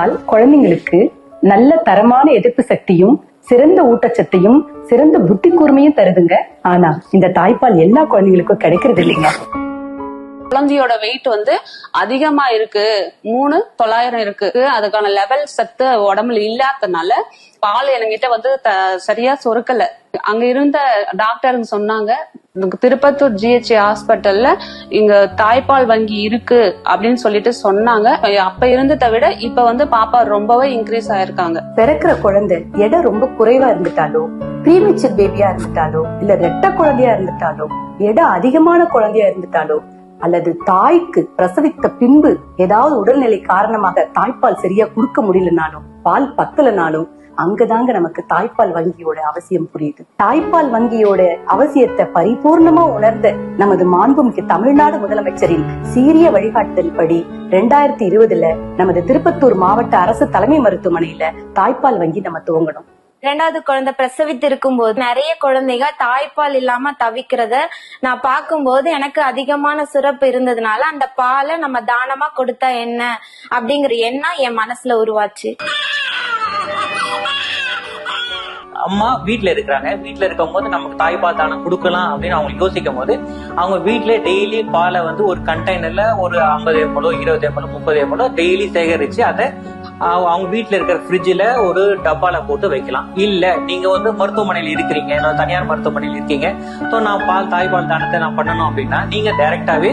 தாய்ப்பால் குழந்தைங்களுக்கு நல்ல தரமான எதிர்ப்பு சக்தியும் சிறந்த ஊட்டச்சத்தையும் சிறந்த புத்தி கூர்மையும் தருதுங்க. ஆனா இந்த தாய்ப்பால் எல்லா குழந்தைங்களுக்கும் கிடைக்கிறது இல்லைங்க. குழந்தையோட வெயிட் அதிகமா இருக்கு, 3900 இருக்கு, அதுக்கான லெவல் சத்து உடம்புல இல்லாதனால பால் என்கிட்ட சரியா சொருக்கல. அங்க இருந்த டாக்டருங்க சொன்னாங்க, திருப்பத்தூர் GH ஹாஸ்பிட்டல்ல இங்க தாய்ப்பால் வங்கி இருக்கு அப்படின்னு சொல்லிட்டு சொன்னாங்க. அப்ப இருந்ததை விட இப்ப பாப்பா ரொம்பவே இன்க்ரீஸ் ஆயிருக்காங்க. பிறக்கிற குழந்தை எடை ரொம்ப குறைவா இருந்துட்டாலோ, ப்ரீமெச்சூர் பேபியா இருந்துட்டாலோ, இல்ல ரெட்டை குழந்தையா இருந்துட்டாலோ, எடை அதிகமான குழந்தையா இருந்துட்டாலோ, அல்லது தாய்க்கு பிரசவித்த பின்பு ஏதாவது உடல்நிலை காரணமாக தாய்ப்பால் சரியா கொடுக்க முடியலனாலும், பால் பத்தலனாலும் அங்கதாங்க நமக்கு தாய்ப்பால் வங்கியோட அவசியம் புரியுது. தாய்ப்பால் வங்கியோட அவசியத்தை பரிபூர்ணமா உணர்ந்த நமது மாண்புமிகு தமிழ்நாடு முதலமைச்சரின் சீரிய வழிகாட்டுதல் படி 2020 நமது திருப்பத்தூர் மாவட்ட அரசு தலைமை மருத்துவமனையில தாய்ப்பால் வங்கி நம்ம துவங்கணும். 2வது குழந்தை பிரசவித்து இருக்கும் போது நிறைய குழந்தைங்க தாய்ப்பால் இல்லாம தவிக்கிறத நான் பார்க்கும்போது எனக்கு அதிகமான சுரப்பு இருந்ததுனால அந்த பாலை நம்ம தானமா கொடுத்தா என்ன அப்படிங்கிற எண்ணம் என் மனசுல உருவாச்சு. அம்மா வீட்டுல இருக்கிறாங்க, வீட்டுல இருக்கும் போது நமக்கு தாய்ப்பால் தானம் கொடுக்கலாம் அப்படின்னு அவங்க யோசிக்கும் போது அவங்க வீட்டுல டெய்லி பாலை ஒரு கண்டெய்னர்ல ஒரு 50 ml 20 ml 30 ml டெய்லி சேகரிச்சு அதை அவங்க வீட்டுல இருக்கிற ஃப்ரிட்ஜ்ல ஒரு டப்பால போட்டு வைக்கலாம். இல்ல நீங்க மருத்துவமனையில் இருக்கிறீங்க, தனியார் மருத்துவமனையில் இருக்கீங்க, நான் தாய்ப்பால் தானத்தை நான் பண்ணணும் அப்படின்னா நீங்க டைரக்டாவே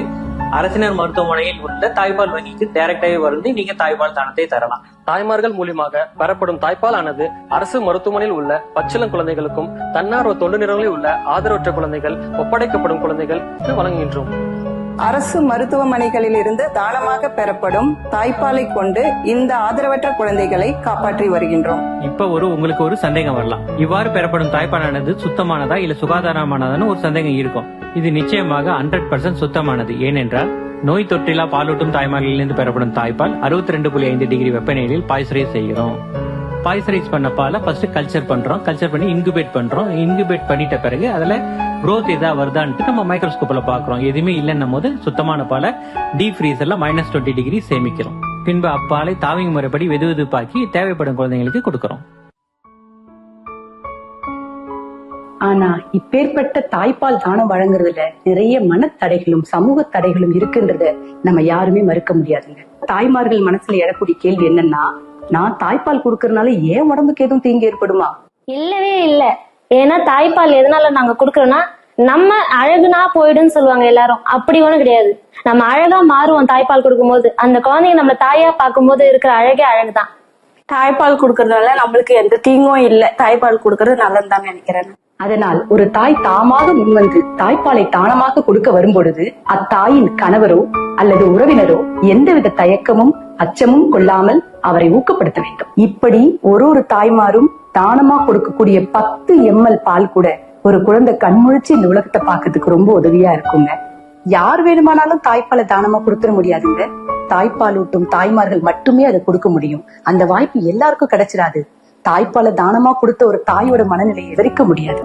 அரசினர் மருத்துவமனையில் உள்ள தாய்ப்பால் வங்கிக்கு டைரக்டாவே வந்து நீங்க தாய்ப்பால் தானத்தை தரலாம். தாய்மார்கள் மூலியமாக பெறப்படும் தாய்ப்பால் ஆனது அரசு மருத்துவமனையில் உள்ள பச்சிளம் குழந்தைகளுக்கும் தன்னார்வ தொண்டு நிறுவனங்களில் உள்ள ஆதரவற்ற குழந்தைகள், ஒப்படைக்கப்படும் குழந்தைகள் வழங்குகின்றோம். அரசு மருத்துவமனைகளில் இருந்து தானமாக பெறப்படும் தாய்ப்பாலை கொண்டு இந்த ஆதரவற்ற குழந்தைகளை காப்பாற்றி வருகின்றோம். இப்ப உங்களுக்கு ஒரு சந்தேகம் வரலாம், இவ்வாறு பெறப்படும் தாய்ப்பாலானது சுத்தமானதா இல்ல சுகாதாரமானதான்னு ஒரு சந்தேகம் இருக்கும். இது நிச்சயமாக 100% சுத்தமானது. ஏனென்றால் நோய் தொற்றிலா பாலூட்டும் தாய்மார்களிலிருந்து பெறப்படும் தாய்ப்பால் 62.5 டிகிரி வெப்பநிலையில் பாய்ச்சரைஸ் செய்கிறோம். பாய்ச்சரைஸ் பண்ண பாலை ஃபர்ஸ்ட் கல்ச்சர் பண்றோம், கல்ச்சர் பண்ணி இன்குபேட் பண்றோம். இன்குபேட் பண்ணிட்ட பிறகு அதுல growth ஏதா வருதான்ட்டு நம்ம மைக்ரோஸ்கோப்ல பாக்குறோம். எதுவுமே இல்லைன்னும் போது சுத்தமான பாலை டீப் ஃப்ரீசர்ல -20 டிகிரி சேமிக்கிறோம். பின்பு அப்பாலை தாவிங் முறைப்படி வெதுவெதுப்பாக்கி தேவைப்படும் குழந்தைங்களுக்கு கொடுக்கிறோம். ஆனா இப்பேற்பட்ட தாய்ப்பால் தானம் வழங்குறதுல நிறைய மனத்தடைகளும் சமூக தடைகளும் இருக்குன்றத நம்ம யாருமே மறுக்க முடியாதுங்க. தாய்மார்கள் மனசுல எழக்கூடிய கேள்வி என்னன்னா, நான் தாய்ப்பால் கொடுக்கறதுனால ஏன் உடம்புக்கு எதுவும் தீங்கு ஏற்படுமா? இல்லவே இல்ல. ஏன்னா தாய்ப்பால் எதனால நாங்க குடுக்கறோம்னா நம்ம அழகுனா போயிடுன்னு சொல்லுவாங்க எல்லாரும். அப்படி ஒண்ணும் கிடையாது. நம்ம அழகா மாறுவோம் தாய்ப்பால் கொடுக்கும் போது. அந்த குழந்தைங்க நம்ம தாயா பார்க்கும் போது இருக்கிற அழகே அழகுதான். தாய்ப்பால் கொடுக்கறதுனால நம்மளுக்கு எந்த தீங்கும் இல்ல. தாய்ப்பால் கொடுக்கறது நல்லதுதான் நினைக்கிறேன். அதனால் ஒரு தாய் தாமாக முன்வந்து தாய்ப்பாலை தானமாக கொடுக்க வரும்பொழுது அத்தாயின் கணவரோ அல்லது உறவினரோ எந்தவித தயக்கமும் அச்சமும் கொள்ளாமல் அவரை ஊக்கப்படுத்த வேண்டும். இப்படி ஒரு தாய்மாரும் தானமா கொடுக்கக்கூடிய 10 ml பால் கூட ஒரு குழந்தை கண்முழிச்சு இந்த உலகத்தை பாக்கிறதுக்கு ரொம்ப உதவியா இருக்குங்க. யார் வேணுமானாலும் தாய்ப்பாலை தானமா கொடுத்துட முடியாதுங்க. தாய்ப்பால் ஊட்டும் தாய்மார்கள் மட்டுமே அதை கொடுக்க முடியும். அந்த வாய்ப்பு எல்லாருக்கும் கிடைச்சிடாது. தாய்ப்பாலை தானமா கொடுத்த ஒரு தாயோட மனநிலையை விவரிக்க முடியாது.